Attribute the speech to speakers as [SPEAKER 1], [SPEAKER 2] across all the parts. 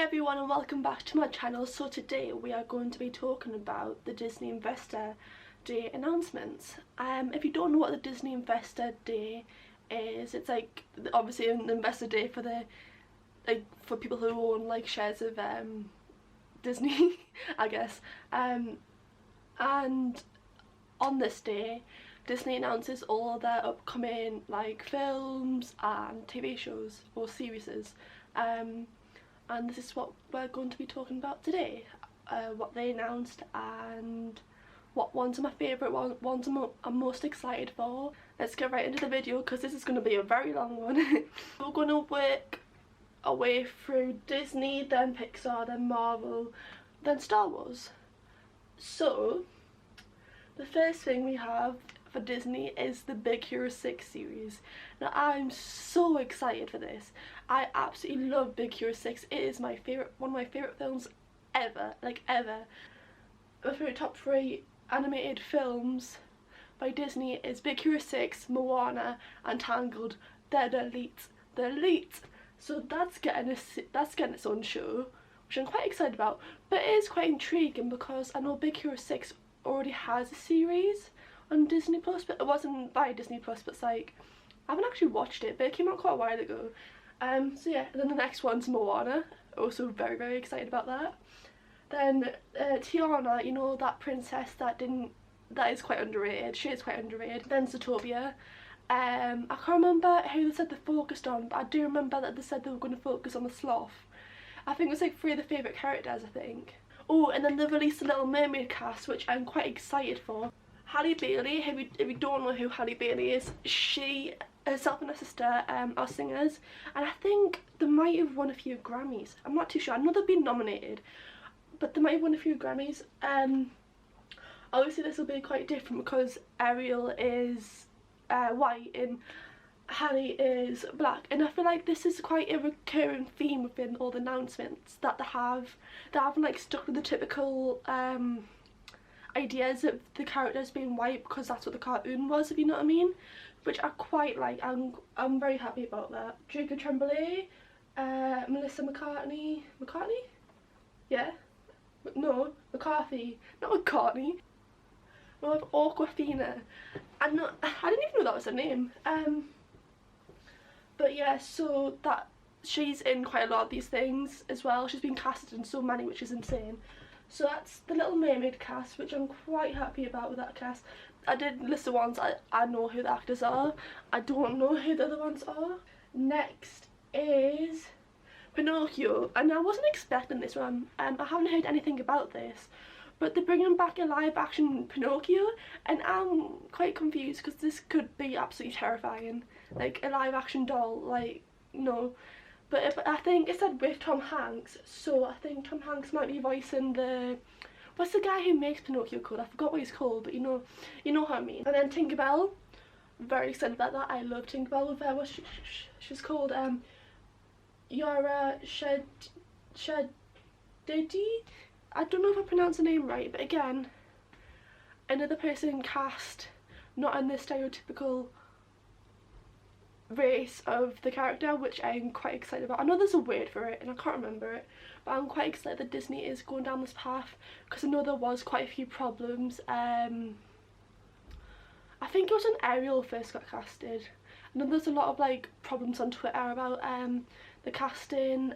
[SPEAKER 1] everyone and welcome back to my channel. So today we are going to be talking about the Disney Investor Day announcements. If you don't know what the Disney Investor Day is, it's like obviously an investor day for the for people who own like shares of Disney I guess, and on this day Disney announces all their upcoming like films and TV shows or series, and this is what we're going to be talking about today. What they announced and what ones are my favourite ones I'm most excited for. Let's get right into the video because this is going to be a very long one. We're going to work our way through Disney, then Pixar, then Marvel, then Star Wars. So the first thing we have for Disney is the Big Hero 6 series. Now I'm so excited for this. I absolutely love Big Hero 6. It is my favourite, one of my favourite films ever, like ever. My favourite top 3 animated films by Disney is Big Hero 6, Moana and Tangled. They're the elite. The elite. So that's getting its own show, which I'm quite excited about. But it is quite intriguing because I know Big Hero 6 already has a series on Disney Plus, but it wasn't by Disney Plus, but it's like I haven't actually watched it, but it came out quite a while ago. So yeah, and then the next one's Moana. Also very excited about that. Then Tiana, you know, that princess that is quite underrated. She is quite underrated. Then Zootopia. I can't remember who they said they focused on, but I do remember that they said they were going to focus on the sloth. I think it was like 3 of the favourite characters, I think. Oh, and then they've released a Little Mermaid cast, which I'm quite excited for. Halle Bailey, if you don't know who Halle Bailey is, she herself and her sister are singers, and I think they might have won a few Grammys. I'm not too sure. I know they've been nominated, but they might have won a few Grammys. Obviously this will be quite different because Ariel is white and Halle is black, and I feel like this is quite a recurring theme within all the announcements that they haven't like stuck with the typical ideas of the characters being white because that's what the cartoon was, if you know what I mean, which I quite like. I'm very happy about that. Jacob Tremblay, Melissa McCarthy, yeah, no, McCarthy, not McCartney. We have Awkwafina. I didn't even know that was her name. But yeah, so that she's in quite a lot of these things as well. She's been casted in so many, which is insane. So that's the Little Mermaid cast, which I'm quite happy about with that cast. I did list the ones I know who the actors are. I don't know who the other ones are. Next is Pinocchio, and I wasn't expecting this one. I haven't heard anything about this, but they're bringing back a live action Pinocchio, and I'm quite confused because this could be absolutely terrifying. Like a live action doll, like no. But I think it said with Tom Hanks, so I think Tom Hanks might be voicing the... What's the guy who makes Pinocchio called? I forgot what he's called, but you know what I mean. And then Tinkerbell, very excited about that. I love Tinkerbell with her. What's she's called? Yara Shadidi? I don't know if I pronounced the name right, but again, another person cast not in the stereotypical race of the character, which I'm quite excited about. I know there's a word for it and I can't remember it, but I'm quite excited that Disney is going down this path because I know there was quite a few problems. I think it was when Ariel first got casted. I know there's a lot of like problems on Twitter about the casting,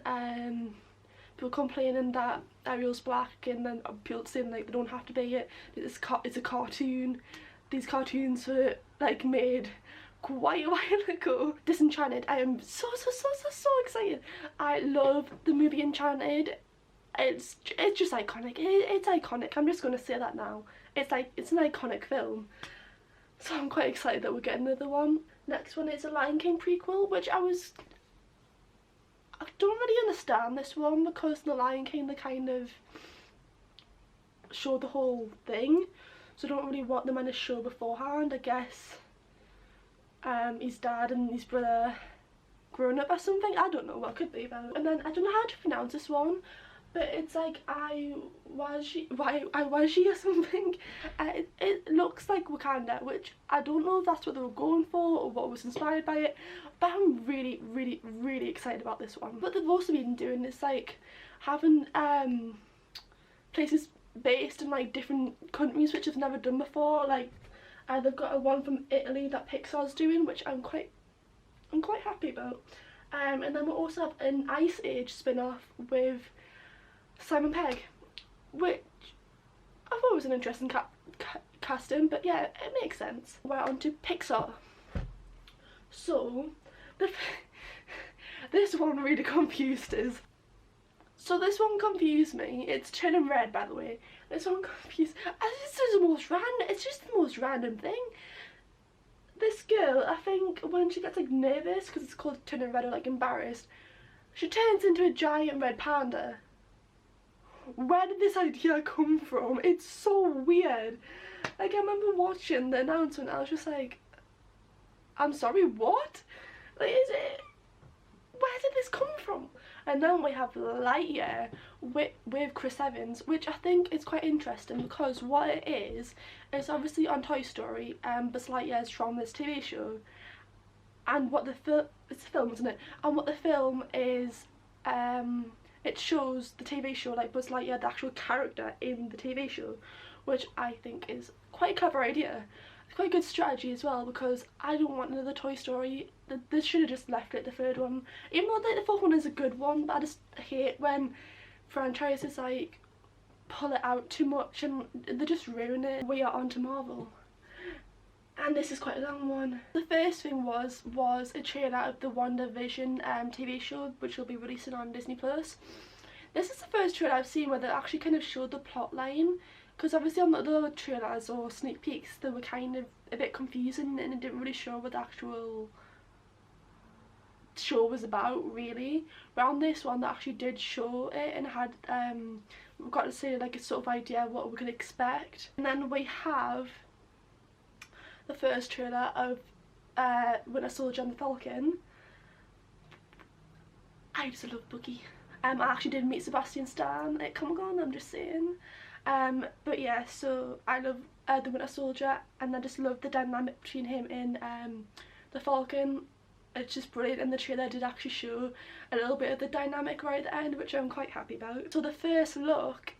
[SPEAKER 1] people complaining that Ariel's black, and then people saying like they don't have to be it. It's a cartoon. These cartoons were like made quite a while ago. Disenchanted, I am so excited. I love the movie Enchanted. It's just iconic. It's iconic. I'm just gonna say that now. It's an iconic film. So I'm quite excited that we're getting another one. Next one is a Lion King prequel, which I don't really understand this one because in the Lion King they kind of show the whole thing, so I don't really want them in a show beforehand. I guess his dad and his brother grown up or something. I don't know what it could be about. And then I don't know how to pronounce this one, but it's like I was she or something. It looks like Wakanda, which I don't know if that's what they were going for or what was inspired by it, but I'm really excited about this one. But they've also been doing this, like having places based in like different countries which I've never done before. Like they've got a one from Italy that Pixar's doing, which I'm quite happy about. And then we also have an Ice Age spin-off with Simon Pegg, which I thought was an interesting casting, but yeah, it makes sense. We're on to Pixar. So this one really confused us. So this one confused me. It's turning red, by the way. This one confused. It's just the most random thing. This girl, I think when she gets like nervous, because it's called turning red, or like embarrassed, she turns into a giant red panda. Where did this idea come from? It's so weird. Like, I remember watching the announcement, I was just like, I'm sorry, what? Like, where did this come from? And then we have Lightyear with Chris Evans, which I think is quite interesting, because what it is obviously on Toy Story, but Lightyear is from this TV show, and what the it's a film, isn't it? And what the film is, it shows the TV show, like Buzz Lightyear, the actual character in the TV show, which I think is quite a clever idea. It's quite a good strategy as well, because I don't want another Toy Story. They should have just left it the third one, even though the fourth one is a good one, but I just hate when franchises like pull it out too much and they just ruin it. We are on to Marvel, and this is quite a long one. The first thing was a trailer of the WandaVision TV show, which will be releasing on Disney Plus. This is the first trailer I've seen where they actually kind of showed the plot line, because obviously on the other trailers or sneak peeks they were kind of a bit confusing and it didn't really show what the actual show was about really. But on this one they actually did show it and had we've got to say like a sort of idea of what we could expect. And then we have the first trailer of Winter Soldier and the Falcon. I just love Bucky. I actually did meet Sebastian Stan at Comic Con, I'm just saying. But yeah, so I love the Winter Soldier, and I just love the dynamic between him and the Falcon. It's just brilliant, and the trailer did actually show a little bit of the dynamic right at the end, which I'm quite happy about. So the first look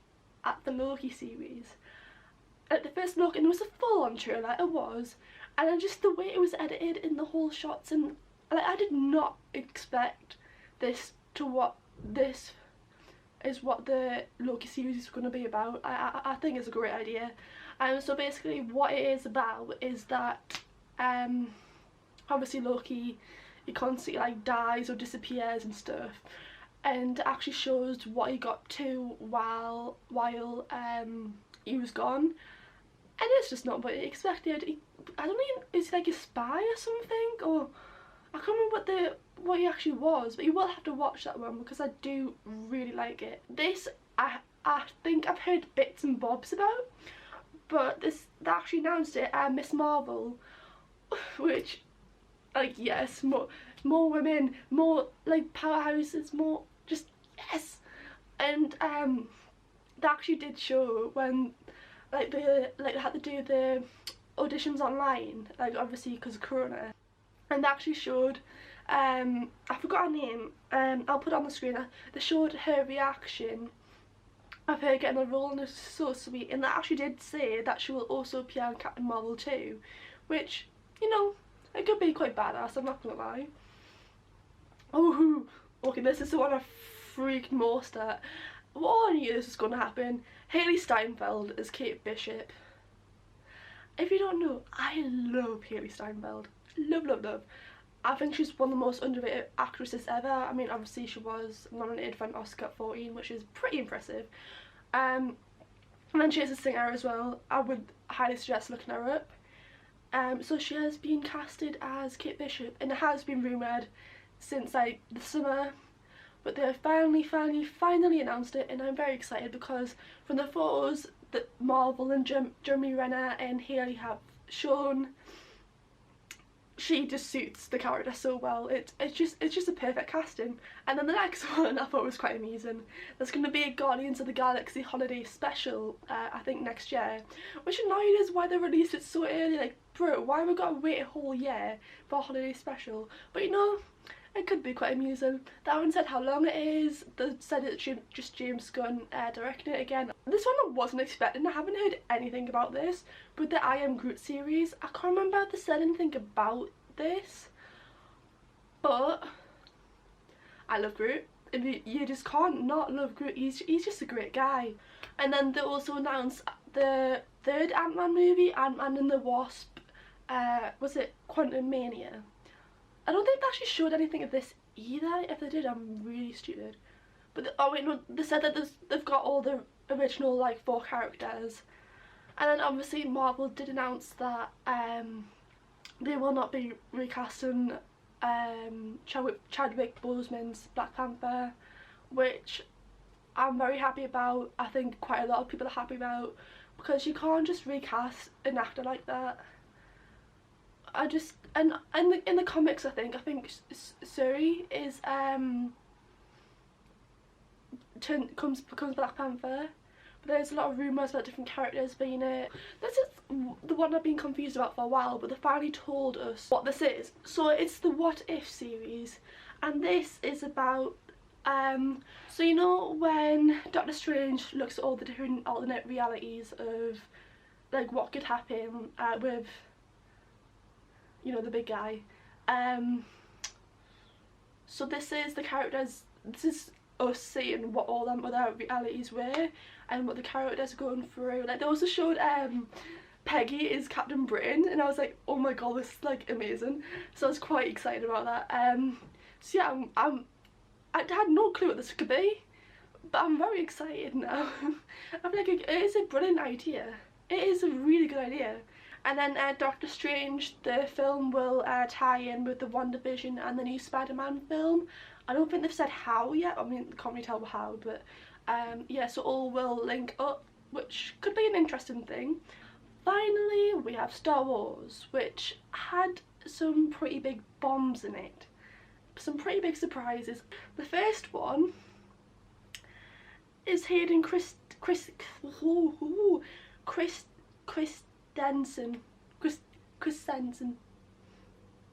[SPEAKER 1] at the Loki series, and it was a full-on trailer, it was, and just the way it was edited in the whole shots, and like I did not expect this to what this is what the Loki series is going to be about. I think it's a great idea. So basically what it is about is that obviously Loki, he constantly like dies or disappears and stuff, and it actually shows what he got to while he was gone, and it's just not what he expected. I don't know, is he like a spy or something, or I can't remember what he actually was, but you will have to watch that one because I do really like it. This I think I've heard bits and bobs about, but they actually announced it at Miss Marvel, which, like, yes, more women, more like powerhouses, more just yes. And they actually did show when they had to do the auditions online, like obviously because of Corona, and they actually showed I forgot her name, I'll put it on the screen. They showed her reaction of her getting a role, and it was so sweet, and they actually did say that she will also appear on Captain Marvel too, which, you know, it could be quite badass, I'm not gonna lie. Oh, okay, this is the one I freaked most at. Well, I knew this was gonna happen. Hailee Steinfeld as Kate Bishop. If you don't know, I love Hailee Steinfeld. Love. I think she's one of the most underrated actresses ever. I mean, obviously she was nominated for an Oscar at 14, which is pretty impressive. And then she is a singer as well. I would highly suggest looking her up. So she has been casted as Kate Bishop, and it has been rumoured since like the summer, but they have finally announced it, and I'm very excited because from the photos that Marvel and Jeremy Renner and Hailee have shown, she just suits the character so well. It's just a perfect casting. And then the next one I thought was quite amusing. There's going to be a Guardians of the Galaxy holiday special, I think next year, which annoyed us why they released it so early. Like, bro, why have we got to wait a whole year for a holiday special? But you know, it could be quite amusing. They haven't said how long it is. They said it's just James Gunn directing it again. This one I wasn't expecting. I haven't heard anything about this. But the I Am Groot series, I can't remember if they said anything about this. But I love Groot. You just can't not love Groot. He's just a great guy. And then they also announced the third Ant-Man movie, Ant-Man and the Wasp. Was it Quantumania? I don't think they actually showed anything of this either. If they did, I'm really stupid. But oh wait, no, they said that they've got all the original like 4 characters. And then obviously Marvel did announce that they will not be recasting Chadwick Boseman's Black Panther, which I'm very happy about. I think quite a lot of people are happy about, because you can't just recast an actor like that. I just, and in the comics I think Shuri is becomes Black Panther, but there's a lot of rumours about different characters being it. This is the one I've been confused about for a while, but they finally told us what this is. So it's the What If series, and this is about so you know when Doctor Strange looks at all the different alternate realities of like what could happen with, you know, the big guy. So this is the characters, this is us seeing what all them other realities were and what the characters are going through. Like they also showed Peggy is Captain Britain, and I was like, oh my god, this is like amazing. So I was quite excited about that. So yeah, I had no clue what this could be, but I'm very excited now. I feel like it is a brilliant idea. It is a really good idea. And then Doctor Strange, the film, will tie in with the WandaVision and the new Spider-Man film. I don't think they've said how yet. I mean, can't really tell how, but yeah, so all will link up, which could be an interesting thing. Finally, we have Star Wars, which had some pretty big bombs in it. Some pretty big surprises. The first one is Hayden Christensen.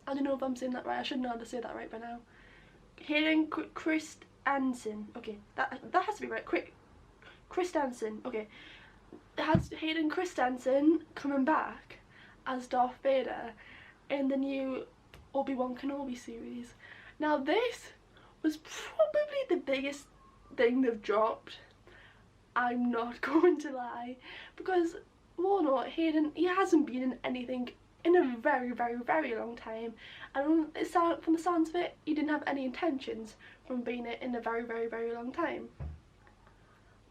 [SPEAKER 1] I don't know if I'm saying that right. I should know how to say that right by now. Hayden Christensen. Okay, that has to be right. Christensen. Okay, it has Hayden Christensen coming back as Darth Vader in the new Obi-Wan Kenobi series. Now this was probably the biggest thing they've dropped. I'm not going to lie, because well, no, Hayden, he hasn't been in anything in a very long time, and from the sounds of it, he didn't have any intentions from being it in a very long time.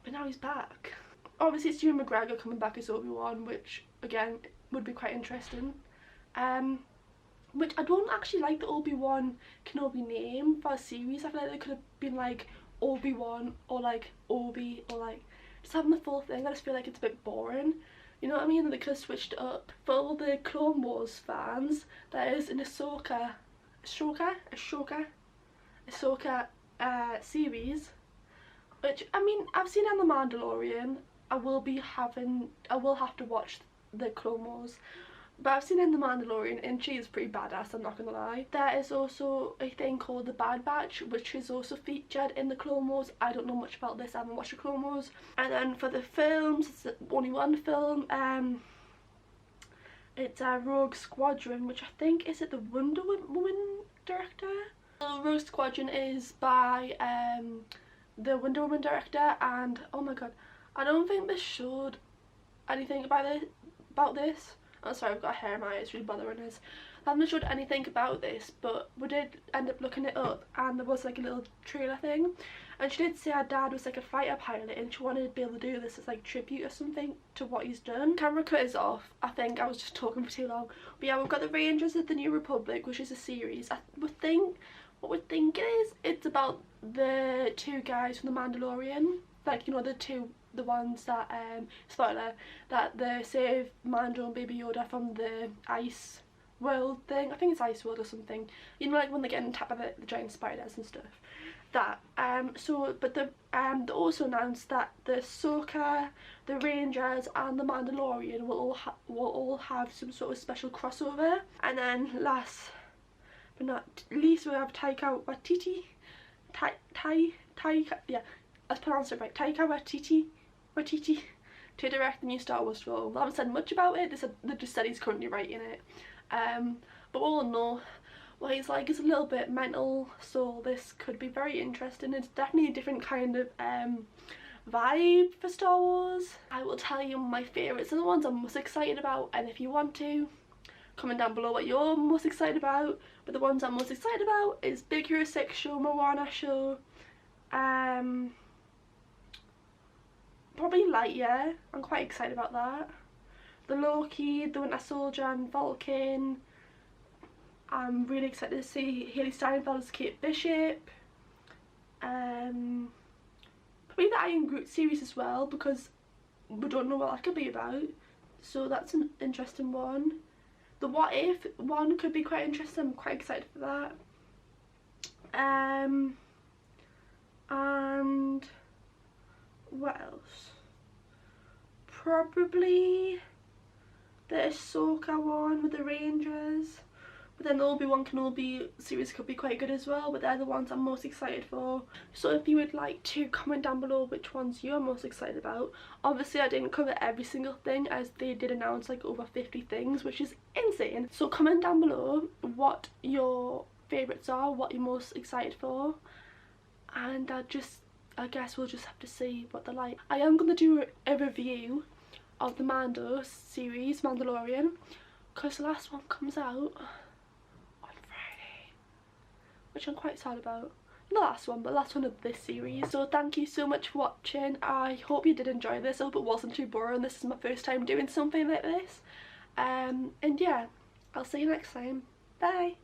[SPEAKER 1] But now he's back. Obviously it's Ewan McGregor coming back as Obi-Wan, which again would be quite interesting. Which I don't actually like the Obi-Wan Kenobi name for a series. I feel like they could have been like Obi-Wan or like Obi, or like just having the full thing. I just feel like it's a bit boring. You know what I mean? They could have switched it up. For all the Clone Wars fans, there is an Ahsoka series, which, I mean, I've seen on The Mandalorian. I will have to watch the Clone Wars, but I've seen in The Mandalorian, and she is pretty badass, I'm not gonna lie. There is also a thing called the Bad Batch, which is also featured in the Clone Wars. I don't know much about this, I haven't watched the Clone Wars. And then for the films, it's only one film. It's Rogue Squadron, which I think is it the Wonder Woman director. So Rogue Squadron is by the Wonder Woman director, and oh my god, I don't think they showed anything about this. Oh sorry, I've got a hair in my eye, it's really bothering us. I haven't showed anything about this, but we did end up looking it up, and there was like a little trailer thing, and she did say her dad was like a fighter pilot, and she wanted to be able to do this as like tribute or something to what he's done. Camera cut is off. I think I was just talking for too long. But yeah, we've got the Rangers of the New Republic, which is a series. What we think it is, it's about the 2 guys from The Mandalorian, like, you know, the ones that spoiler, that they save Mando and Baby Yoda from the ice world thing. I think it's Ice World or something. You know, like when they get attacked by the giant spiders and stuff. That. But they also announced that the Ahsoka, the Rangers, and the Mandalorian will all have some sort of special crossover. And then last but not least, we have Taika Waititi. Yeah, let's pronounce it right. Taika Waititi to direct the new Star Wars film. They haven't said much about it. They just said he's currently writing it. But all in all, what he's like is a little bit mental, so this could be very interesting. It's definitely a different kind of vibe for Star Wars. I will tell you my favourites and the ones I'm most excited about, and if you want to, comment down below what you're most excited about. But the ones I'm most excited about is Big Hero 6 show, Moana show, probably Lightyear. I'm quite excited about that. The Loki, the Winter Soldier and Vulcan. I'm really excited to see Hailee Steinfeld as Kate Bishop. Probably the Iron Groot series as well, because we don't know what that could be about. So that's an interesting one. The What If one could be quite interesting. I'm quite excited for that. And what else? Probably the Ahsoka one with the Rangers. But then the Obi-Wan Kenobi series could be quite good as well, but they're the ones I'm most excited for. So if you would like to comment down below which ones you're most excited about. Obviously I didn't cover every single thing, as they did announce like over 50 things, which is insane. So comment down below what your favourites are, what you're most excited for, and I guess we'll just have to see what they're like. I am going to do a review of the Mando series, Mandalorian, because the last one comes out which I'm quite sad about. Not the last one, but the last one of this series. So thank you so much for watching. I hope you did enjoy this. I hope it wasn't too boring. This is my first time doing something like this. And yeah, I'll see you next time. Bye.